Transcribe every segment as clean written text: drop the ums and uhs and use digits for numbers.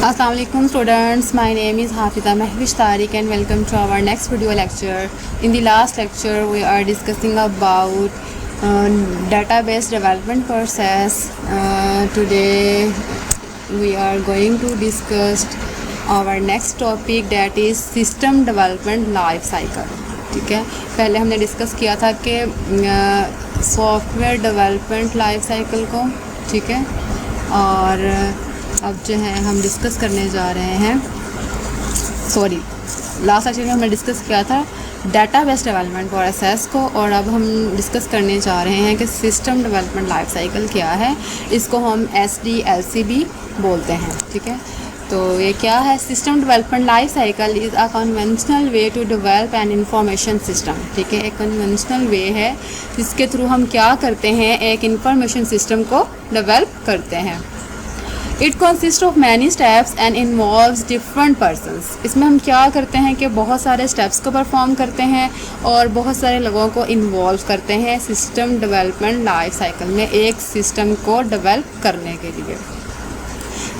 Assalamualaikum students, my name is Hafiza Mehwish Tariq and welcome to our next video lecture. In the last lecture we are discussing about database development process. Today we are going to discuss our next topic, that is system development life cycle. ठीक है, पहले हमने discuss किया था कि software development life cycle को, ठीक है, और अब जो है हम डिस्कस करने जा रहे हैं, लास्ट लेक्चर में हमने डिस्कस किया था डेटाबेस डेवलपमेंट प्रोसेस को, और अब हम डिस्कस करने जा रहे हैं कि सिस्टम डेवलपमेंट लाइफ साइकिल क्या है। इसको हम SDLC भी बोलते हैं, ठीक है। तो ये क्या है? System development life cycle is a conventional way to develop an information system, ठीक है। एक कन्वेंशनल वे है जिसके थ्रू हम क्या करते हैं, एक इंफॉर्मेशन सिस्टम को डेवलप करते हैं। It consist of many steps and involves different persons. इसमें हम क्या करते हैं कि बहुत सारे स्टेप्स को परफॉर्म करते हैं और बहुत सारे लोगों को इन्वॉल्व करते हैं सिस्टम डेवलपमेंट लाइफ साइकिल में, एक सिस्टम को डेवलप करने के लिए।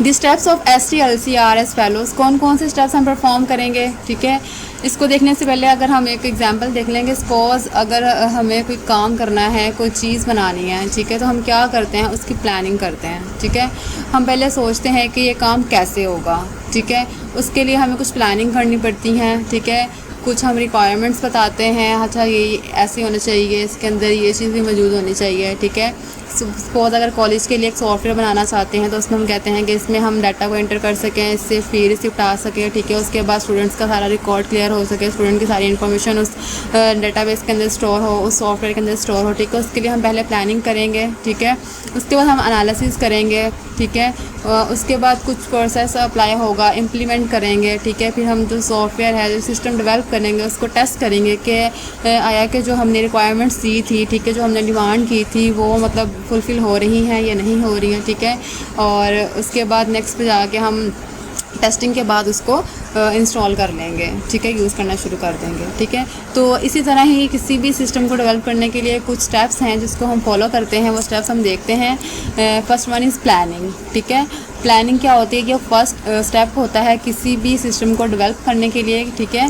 The steps of SDLC are as follows. कौन कौन से स्टेप्स हम परफॉर्म करेंगे, ठीक है। इसको देखने से पहले अगर हम एक एग्जांपल देख लेंगे, सपोज अगर हमें कोई काम करना है, कोई चीज़ बनानी है, ठीक है, तो हम क्या करते हैं, उसकी प्लानिंग करते हैं, ठीक है। हम पहले सोचते हैं कि ये काम कैसे होगा, ठीक है। उसके लिए हमें कुछ प्लानिंग करनी पड़ती है, ठीक है। कुछ हम रिक्वायरमेंट्स बताते हैं, अच्छा ये ऐसे होना चाहिए, इसके अंदर ये चीज़ भी मौजूद होनी चाहिए, ठीक है। सपोज अगर कॉलेज के लिए एक सॉफ्टवेयर बनाना चाहते हैं तो उसमें हम कहते हैं कि इसमें हम डाटा को एंटर कर सकें, इससे फी रिसिप्ट आ सके, ठीक है। उसके बाद स्टूडेंट्स का सारा रिकॉर्ड क्लियर हो सके, स्टूडेंट की सारी इन्फॉर्मेशन उस डाटाबेस के अंदर स्टोर हो, उस सॉफ्टवेयर के अंदर स्टोर हो, ठीक है। उसके लिए हम पहले प्लानिंग करेंगे, ठीक है। उसके बाद हम एनालिसिस करेंगे, ठीक है। उसके बाद कुछ प्रोसेस अप्लाई होगा, इम्प्लीमेंट करेंगे, ठीक है। फिर हम जो सॉफ्टवेयर है, जो सिस्टम डेवलप करेंगे, उसको टेस्ट करेंगे कि आया कि जो हमने रिक्वायरमेंट्स दी थी, ठीक है, जो हमने डिमांड की थी वो मतलब फुलफ़िल हो रही हैं या नहीं हो रही हैं, ठीक है। और उसके बाद नेक्स्ट पे जाके हम टेस्टिंग के बाद उसको इंस्टॉल कर लेंगे, ठीक है, यूज़ करना शुरू कर देंगे, ठीक है। तो इसी तरह ही किसी भी सिस्टम को डेवलप करने के लिए कुछ स्टेप्स हैं जिसको हम फॉलो करते हैं, वो स्टेप्स हम देखते हैं। फर्स्ट वन इज़ प्लानिंग, ठीक है। प्लानिंग क्या होती है कि फर्स्ट स्टेप होता है किसी भी सिस्टम को डेवलप करने के लिए, ठीक है।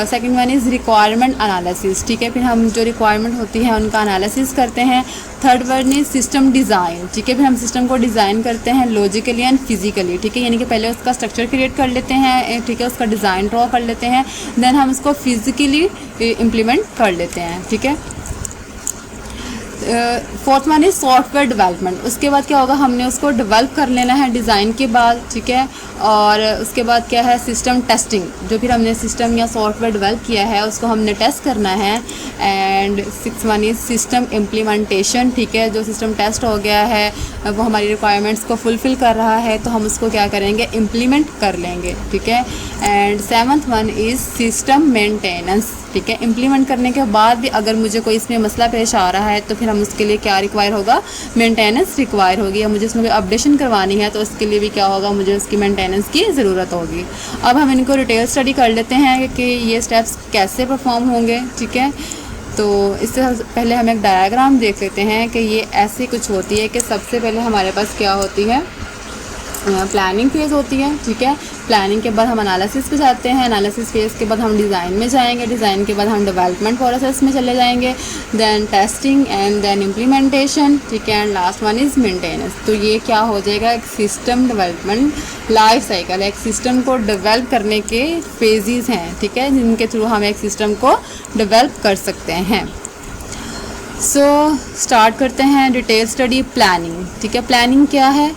Second one is requirement analysis, ठीक है। फिर हम जो रिक्वायरमेंट होती है उनका एनालिसिस करते हैं। Third one is system design, ठीक है। फिर हम सिस्टम को डिज़ाइन करते हैं लॉजिकली एंड फिजिकली, ठीक है, यानी कि पहले उसका स्ट्रक्चर क्रिएट कर लेते हैं, ठीक है, उसका डिज़ाइन ड्रॉ कर लेते हैं, देन हम उसको फिजिकली इम्प्लीमेंट कर लेते हैं, ठीक है। Fourth one is software development. उसके बाद क्या होगा, हमने उसको डेवलप कर लेना है डिज़ाइन के बाद, ठीक है। और उसके बाद क्या है, सिस्टम टेस्टिंग। जो फिर हमने सिस्टम या सॉफ्टवेयर डेवलप किया है उसको हमने टेस्ट करना है। And six one is system implementation, ठीक है। जो सिस्टम टेस्ट हो गया है वो हमारी रिक्वायरमेंट्स को फुलफ़िल कर रहा है तो हम उसको क्या करेंगे, इम्प्लीमेंट कर लेंगे, ठीक है। And seventh one is system maintenance, ठीक है। इम्प्लीमेंट करने के बाद भी अगर मुझे कोई इसमें मसला पेश आ रहा है तो फिर हम उसके लिए क्या रिक्वायर होगा, मेंटेनेंस रिक्वायर होगी। या मुझे इसमें कोई अपडेशन करवानी है तो उसके लिए भी क्या होगा, मुझे उसकी मेंटेनेंस की ज़रूरत होगी। अब हम इनको डिटेल स्टडी कर लेते हैं कि ये स्टेप्स कैसे परफॉर्म होंगे, ठीक है। तो इससे पहले हम एक डायग्राम देख लेते हैं कि ये ऐसी कुछ होती है कि सबसे पहले हमारे पास क्या होती है, प्लानिंग फेज़ होती है, ठीक है। प्लानिंग के बाद हम एनालिसिस पे जाते हैं, एनालिसिस फेज़ के बाद हम डिज़ाइन में जाएंगे, डिज़ाइन के बाद हम डेवलपमेंट प्रोसेस में चले जाएंगे, then testing and then implementation, ठीक है। And last one is maintenance. तो ये क्या हो जाएगा, एक सिस्टम डेवलपमेंट लाइफ साइकिल, एक सिस्टम को डेवलप करने के फेजेस हैं, ठीक है, जिनके थ्रू हम एक सिस्टम को डेवलप कर सकते हैं। स्टार्ट करते हैं डिटेल स्टडी। प्लानिंग, ठीक है। प्लानिंग क्या है,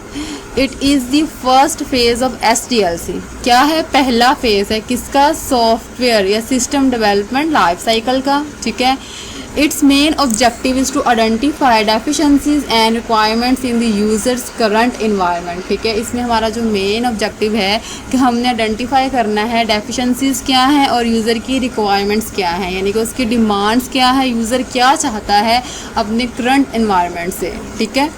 it is the first phase of SDLC। क्या है, पहला फेज़ है किसका, सॉफ्टवेयर या सिस्टम डेवलपमेंट लाइफ साइकिल का, ठीक है। Its main objective is to identify deficiencies and requirements in the users current environment, ठीक है। इसमें हमारा जो मेन ऑब्जेक्टिव है कि हमने आइडेंटिफाई करना है डेफिशिएंसीज क्या हैं और यूज़र की रिक्वायरमेंट्स क्या हैं, यानी कि उसकी डिमांड्स क्या है, यूज़र क्या चाहता है अपने करंट इन्वायरमेंट से, ठीक है।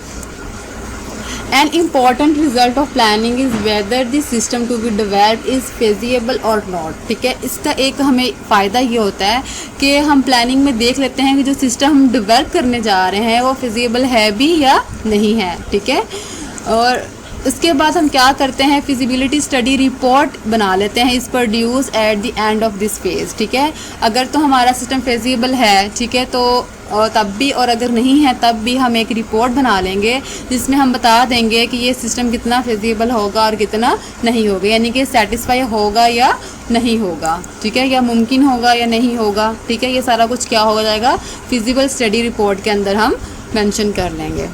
An important result of planning is whether the system to be developed is feasible or not, ठीक है। इसका एक हमें फ़ायदा ये होता है कि हम प्लानिंग में देख लेते हैं कि जो सिस्टम हम डेवलप करने जा रहे हैं वो फिजिबल है भी या नहीं है, ठीक है। और उसके बाद हम क्या करते हैं, फिजिबिलिटी स्टडी रिपोर्ट बना लेते हैं, इस produce at the end of this phase. ठीक है, अगर तो हमारा सिस्टम फेजिबल है, ठीक है, तो तब भी, और अगर नहीं है तब भी हम एक रिपोर्ट बना लेंगे जिसमें हम बता देंगे कि ये सिस्टम कितना फेजिबल होगा और कितना नहीं होगा, यानी कि सेटिस्फाई होगा या नहीं होगा। ठीक है, या मुमकिन होगा या नहीं होगा। ठीक है, ये सारा कुछ क्या हो जाएगा, फिजिबल स्टडी रिपोर्ट के अंदर हम मेंशन कर लेंगे।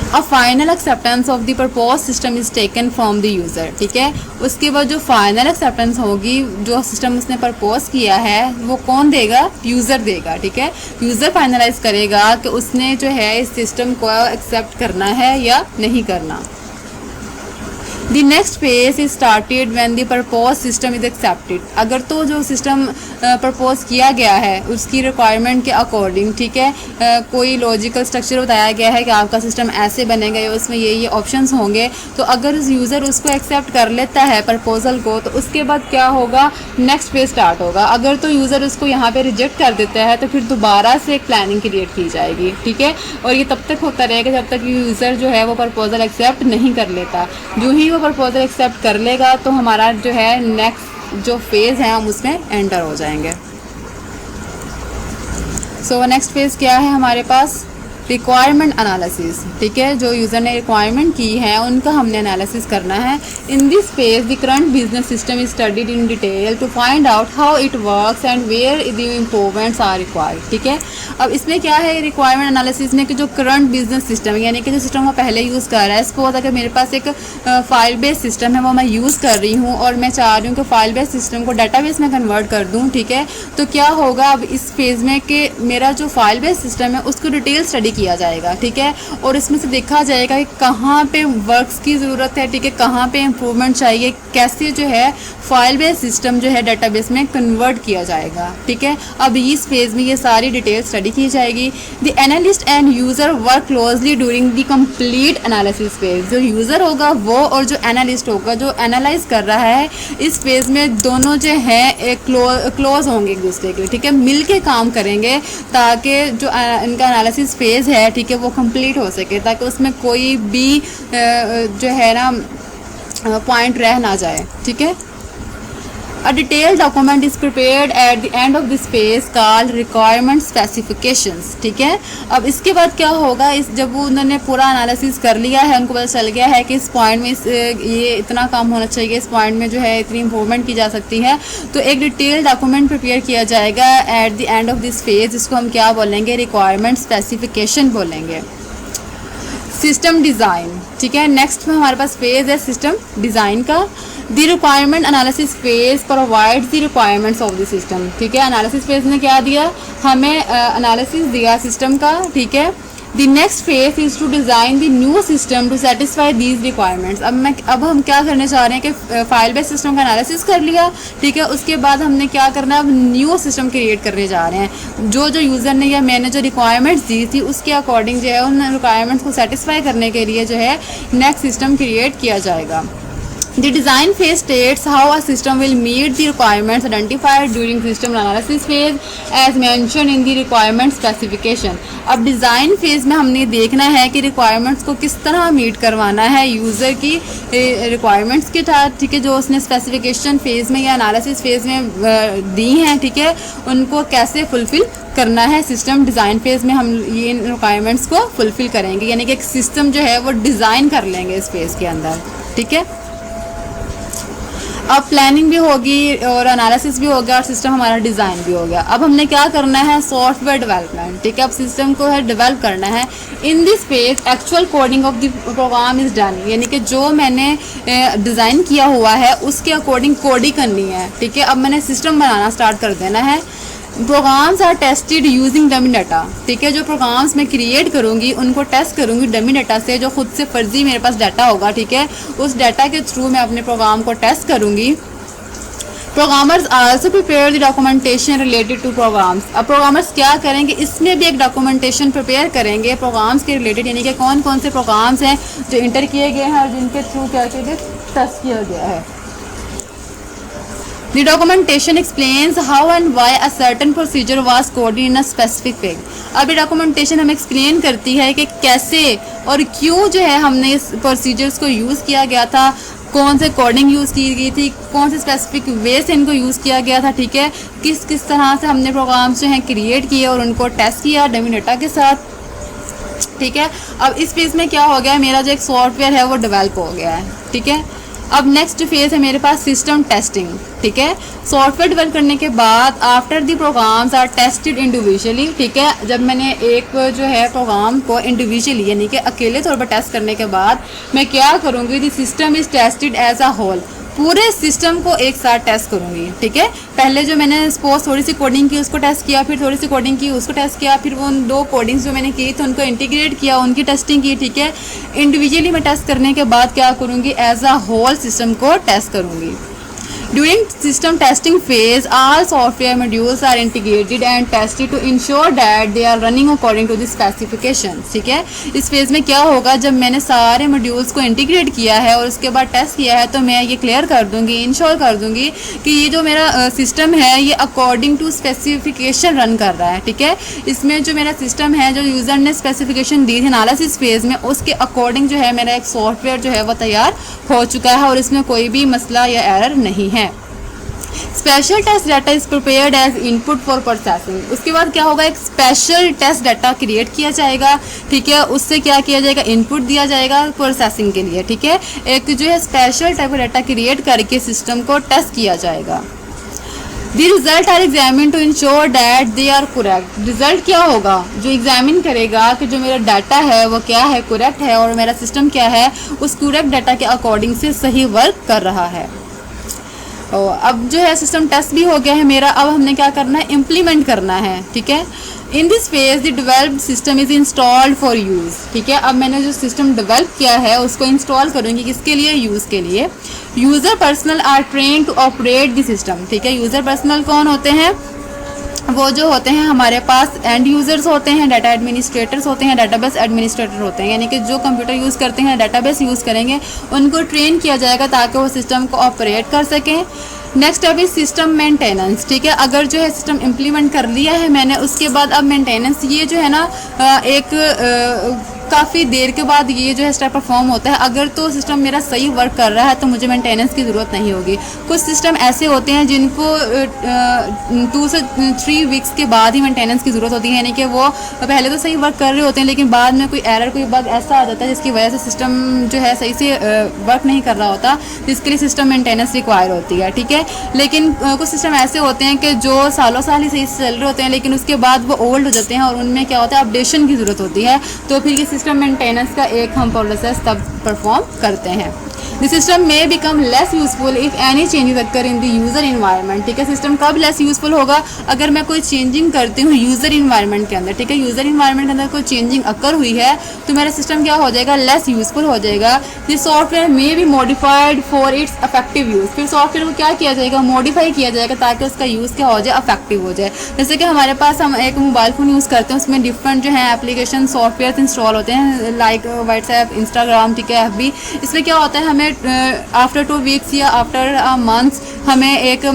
A final acceptance of the propose system is taken from the user. ठीक है, उसके बाद जो फाइनल एक्सेप्टेंस होगी, जो सिस्टम उसने प्रपोज किया है वो कौन देगा, यूज़र देगा। ठीक है, यूज़र फाइनलाइज करेगा कि उसने जो है इस सिस्टम को एक्सेप्ट करना है या नहीं करना। The next phase is started when the propose system is accepted. अगर तो जो सिस्टम प्रपोज किया गया है उसकी रिक्वायरमेंट के अकॉर्डिंग, ठीक है, कोई लॉजिकल स्ट्रक्चर बताया गया है कि आपका सिस्टम ऐसे बनेगा या उसमें ये ऑप्शंस होंगे, तो अगर यूज़र उसको एक्सेप्ट कर लेता है प्रपोजल को, तो उसके बाद क्या होगा, नेक्स्ट फेज स्टार्ट होगा। अगर तो यूज़र उसको यहाँ पे रिजेक्ट कर देता है तो फिर दोबारा से एक प्लानिंग क्रिएट की जाएगी। ठीक है, और ये तब तक होता रहेगा जब तक यूज़र जो है वो प्रपोजल एक्सेप्ट नहीं कर लेता। जो ही प्रपोजल एक्सेप्ट कर लेगा तो हमारा जो है नेक्स्ट जो फेज़ है हम उसमें एंटर हो जाएंगे। सो नेक्स्ट फेज़ क्या है हमारे पास, रिक्वायरमेंट एनालिसिस। ठीक है, जो यूज़र ने रिक्वायरमेंट की है उनका हमने एनालिसिस करना है। In this phase the current business system is studied in detail to find out how it works and where the improvements are required. ठीक है, अब इसमें क्या है रिक्वायरमेंट एनालिसिस में कि जो करंट बिजनेस सिस्टम है, यानी कि जो सिस्टम वो पहले यूज़ कर रहा है, सपोज अगर मेरे पास एक फाइल बेस्ड सिस्टम है वो मैं यूज़ कर रही हूँ और मैं चाह रही हूँ कि फाइल बेस्ड सिस्टम को डाटाबेस में कन्वर्ट कर दूँ। ठीक है, तो क्या होगा अब इस फेज़ में कि मेरा जो फाइल बेस्ड सिस्टम है उसको डिटेल स्टडी किया जाएगा। ठीक है, और इसमें से देखा जाएगा कि कहाँ पे वर्क्स की ज़रूरत है, ठीक है, कहाँ पे इम्प्रूवमेंट चाहिए, कैसे जो है फाइल बेस्ड सिस्टम जो है डाटाबेस में कन्वर्ट किया जाएगा। ठीक है, अब इस फेज़ में ये सारी डिटेल स्टडी की जाएगी। The analyst end user work closely during the complete analysis phase. जो यूज़र होगा वो और जो एनालिस्ट होगा जो एनालाइज कर रहा है, इस फेज़ में दोनों जो है क्लोज होंगे एक दूसरे के। ठीक है, मिल के काम करेंगे ताकि जो इनका एनालिसिस फेज़ है, ठीक है, वो कंप्लीट हो सके, ताकि उसमें कोई भी जो है ना पॉइंट रह ना जाए। ठीक है, A detailed document is prepared at the end of this phase called requirement specifications। ठीक है, अब इसके बाद क्या होगा, इस जब वो उन्होंने पूरा एनालिसिस कर लिया है, उनको पता चल गया है कि इस पॉइंट में ये इतना काम होना चाहिए, इस पॉइंट में जो है इतनी इम्प्रूवमेंट की जा सकती है, तो एक डिटेल डॉक्यूमेंट प्रिपेयर किया जाएगा at the end of this phase. इसको हम क्या बोलेंगे, रिक्वायरमेंट स्पेसिफिकेशन बोलेंगे। System design. ठीक है, नेक्स्ट में हमारे पास फेज है सिस्टम डिज़ाइन का। The requirement analysis phase provides the requirements of the system. ठीक है, एनालिसिस फेज ने क्या दिया, हमें एनालिसिस दिया सिस्टम का। ठीक है, the next phase is to design the new system to satisfy these requirements. अब हम क्या करने चाह रहे हैं कि फाइल बेस्ड सिस्टम का एनालिसिस कर लिया, ठीक है, उसके बाद हमने क्या करना है, अब न्यू सिस्टम क्रिएट करने जा रहे हैं। जो यूज़र ने या मैंने जो रिक्वायरमेंट्स दी थी उसके अकॉर्डिंग जो है उन रिक्वायरमेंट्स को सेटिस्फाई करने के लिए जो है नेक्स्ट सिस्टम क्रिएट किया जाएगा। The design phase states how a system will meet the requirements identified during system analysis phase as mentioned in the requirement specification। अब डिज़ाइन फेज़ में हमने देखना है कि रिक्वायरमेंट्स को किस तरह मीट करवाना है यूज़र की रिक्वायरमेंट्स के साथ। ठीक है, जो उसने स्पेसिफिकेशन फेज़ में या एनालिसिस फेज़ में दी हैं, ठीक है, उनको कैसे फुलफ़िल करना है। सिस्टम डिज़ाइन फेज़ में हम ये रिक्वायरमेंट्स को फुलफ़िल करेंगे, यानी कि एक सिस्टम जो है वो डिज़ाइन कर लेंगे इस फेज़ के अंदर। ठीक है, अब प्लानिंग भी होगी और एनालिसिस भी हो गया और सिस्टम हमारा डिज़ाइन भी हो गया। अब हमने क्या करना है, सॉफ्टवेयर डेवलपमेंट। ठीक है, अब सिस्टम को है डेवलप करना है। In this phase actual coding of the program is done, यानी कि जो मैंने डिज़ाइन किया हुआ है उसके अकॉर्डिंग कोडिंग करनी है। ठीक है, अब मैंने सिस्टम बनाना स्टार्ट कर देना है। Programs are tested using dummy data. ठीक है, जो प्रोग्राम्स मैं क्रिएट करूँगी उनको टेस्ट करूँगी डमी डाटा से, जो खुद से फर्जी मेरे पास डाटा होगा। ठीक है, उस डाटा के थ्रू मैं अपने प्रोग्राम को टेस्ट करूँगी। Programmers also prepare the documentation related to programs. अब प्रोग्रामर्स क्या करेंगे, इसमें भी एक डॉक्यूमेंटेशन प्रिपेयर करेंगे प्रोग्राम्स के रिलेटेड, यानी कि कौन कौन से प्रोग्राम्स हैं जो इंटर किए गए हैं और जिनके थ्रू क्या किया गया, टेस्ट किया गया है। The documentation explains how and why a certain procedure was coded in a specific way. अब ये डॉक्यूमेंटेशन हमें एक्सप्लेन करती है कि कैसे और क्यों जो है हमने इस प्रोसीजर्स को यूज़ किया गया था, कौन से कोडिंग यूज़ की गई थी, कौन से स्पेसिफिक वे से इनको यूज़ किया गया था, ठीक है, किस किस तरह से हमने प्रोग्राम्स जो हैं क्रिएट किए और उनको टेस्ट किया डमी डाटा के साथ, ठीक है। अब इस फेज़ में क्या हो गया है, मेरा जो एक सॉफ्टवेयर है वो डेवलप हो गया है, ठीक है। अब नेक्स्ट फेज़ है मेरे पास सिस्टम टेस्टिंग, ठीक है। सॉफ्टवेयर डेवलप करने के बाद after the programs are tested individually, ठीक है। जब मैंने एक जो है प्रोग्राम को इंडिविजुअली यानी कि अकेले तौर पर टेस्ट करने के बाद मैं क्या करूँगी, the system is tested as a whole, पूरे सिस्टम को एक साथ टेस्ट करूँगी, ठीक है। पहले जो मैंने सपोज थोड़ी सी कोडिंग की उसको टेस्ट किया, फिर थोड़ी सी कोडिंग की उसको टेस्ट किया, फिर वो उन 2 कोडिंग्स जो मैंने की तो उनको इंटीग्रेट किया, उनकी टेस्टिंग की, ठीक है। इंडिविजुअली मैं टेस्ट करने के बाद क्या करूँगी, एज अ होल सिस्टम को टेस्ट करूँगी। During system testing phase, all software modules are integrated and tested to ensure that they are running according to the specifications, ठीक है। इस फेज़ में क्या होगा, जब मैंने सारे मॉड्यूल्स को इंटीग्रेट किया है और उसके बाद टेस्ट किया है तो मैं ये क्लियर कर दूंगी, इंश्योर कर दूंगी कि ये जो मेरा सिस्टम है ये अकॉर्डिंग टू स्पेसिफिकेशन रन कर रहा है, ठीक है। इसमें जो मेरा सिस्टम है, जो यूज़र ने स्पेसिफिकेशन दी थी एनालिसिस फेज़ में, उसके अकॉर्डिंग जो है मेरा एक सॉफ्टवेयर जो है वो तैयार हो चुका है और इसमें कोई भी मसला या एरर नहीं है। Special test data is prepared as input for processing. उसके बाद क्या होगा, एक स्पेशल टेस्ट डाटा क्रिएट किया जाएगा, ठीक है। उससे क्या किया जाएगा, इनपुट दिया जाएगा प्रोसेसिंग के लिए, ठीक है। एक जो है स्पेशल टाइप का डाटा क्रिएट करके सिस्टम को टेस्ट किया जाएगा। The result are examine to ensure that they are correct. Result क्या होगा, जो एग्जामिन करेगा कि जो मेरा डाटा है वो क्या है, करेक्ट है और मेरा सिस्टम क्या है उस करेक्ट डाटा के अकॉर्डिंग से सही वर्क कर रहा है। अब जो है सिस्टम टेस्ट भी हो गया है मेरा, अब हमने क्या करना है, इम्प्लीमेंट करना है, ठीक है। In this phase the developed system is installed for use, ठीक है। अब मैंने जो सिस्टम डेवलप किया है उसको इंस्टॉल करूँगी, किसके लिए, यूज़ के लिए। User personal are train to operate the system, ठीक है। यूज़र पर्सनल कौन होते हैं, वो जो होते हैं हमारे पास एंड यूज़र्स होते हैं, डाटा एडमिनिस्ट्रेटर्स होते हैं, डाटाबेस एडमिनिस्ट्रेटर होते हैं, यानी कि जो कंप्यूटर यूज़ करते हैं, डाटाबेस यूज़ करेंगे, उनको ट्रेन किया जाएगा ताकि वो सिस्टम को ऑपरेट कर सकें। नेक्स्ट अभी सिस्टम मेंटेनेंस, ठीक है। अगर जो है सिस्टम इम्प्लीमेंट कर लिया है मैंने, उसके बाद अब मेंटेनेंस, ये जो है ना एक काफ़ी देर के बाद ये जो है स्टेप परफॉर्म होता है। अगर तो सिस्टम मेरा सही वर्क कर रहा है तो मुझे मेंटेनेंस की ज़रूरत नहीं होगी। कुछ सिस्टम ऐसे होते हैं जिनको 2 से 3 वीक्स के बाद ही मेंटेनेंस की ज़रूरत होती है, यानी कि वो पहले तो सही वर्क कर रहे होते हैं लेकिन बाद में कोई एरर, कोई बग ऐसा आ जाता है जिसकी वजह से सिस्टम जो है सही से वर्क नहीं कर रहा होता, जिसके लिए सिस्टम मेंटेनेंस रिक्वायर होती है, ठीक है। लेकिन कुछ सिस्टम ऐसे होते हैं कि जो सालों साल ही सही से चल रहे होते हैं लेकिन उसके बाद वो ओल्ड हो जाते हैं और उनमें क्या होता है, अपडेशन की ज़रूरत होती है, तो फिर ये सिस्टम मेंटेनेंस का एक हम प्रोसेस तब परफॉर्म करते हैं। द सिस्टम में become less useful if any changes occur in the user environment, ठीक है। सिस्टम कब लेस यूजफुल होगा, अगर मैं कोई चेंजिंग करती हूँ यूज़र इन्वायरमेंट के अंदर, ठीक है। यूज़र इन्वायरमेंट के अंदर कोई चेंजिंग अकर हुई है तो मेरा सिस्टम क्या हो जाएगा, लेस यूजफुल हो जाएगा। दिस सॉफ्टवेयर में be modified for its affective use, फिर सॉफ्टवेयर को क्या किया जाएगा, मॉडिफाई किया जाएगा ताकि उसका यूज़ क्या हो जाए, अफेक्टिव हो जाए। जैसे कि हमारे पास हम एक मोबाइल फ़ोन यूज़ करते हैं, उसमें डिफरेंट जो है एप्लीकेशन सॉफ्टवेयर इंस्टॉल होते हैं, लाइक व्हाट्सएप, इंस्टाग्राम, ठीक है, FB। इसमें क्या होता है, हमें आफ्टर 2 वीक्स या आफ्टर मंथ्स हमें एक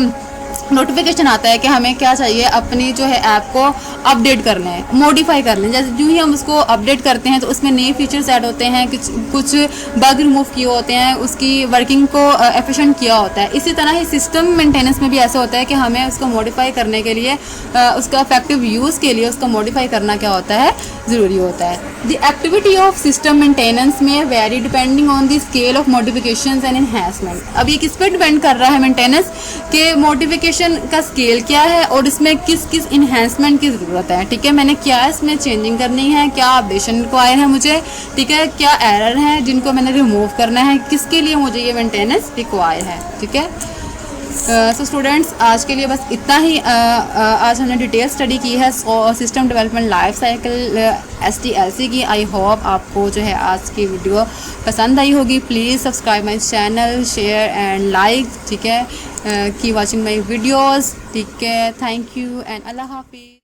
नोटिफिकेशन आता है कि हमें क्या चाहिए, अपनी जो है ऐप को अपडेट करना है, मॉडिफाई करना है। जैसे जो ही हम उसको अपडेट करते हैं तो उसमें नए फीचर्स ऐड होते हैं, कुछ बग रिमूव किए होते हैं, उसकी वर्किंग को एफिशिएंट किया होता है। इसी तरह ही सिस्टम मेंटेनेंस में भी ऐसा होता है कि हमें उसको मॉडिफाई करने के लिए, उसका इफेक्टिव यूज़ के लिए उसको मॉडिफाई करना क्या होता है, ज़रूरी होता है। The activity of system maintenance में vary depending on the scale of modifications and enhancement. अब ये किस पे डिपेंड कर रहा है मेंटेनेंस के, मॉडिफिकेशन का स्केल क्या है और इसमें किस किस इन्हांसमेंट की ज़रूरत है, ठीक है। मैंने क्या इसमें चेंजिंग करनी है, क्या अपडेशन रिक्वायर है मुझे, ठीक है, क्या एरर है जिनको मैंने रिमूव करना है, किसके लिए मुझे ये मेंटेनेंस रिक्वायर है, ठीक है। सो स्टूडेंट्स, आज के लिए बस इतना ही। आज हमने डिटेल स्टडी की है system development life cycle SDLC की। आई होप आपको जो है आज की वीडियो पसंद आई होगी। Please subscribe my channel, share and like, ठीक है। कीप वॉचिंग माई वीडियोज़, ठीक है। थैंक यू एंड अल्लाह हाफिज़।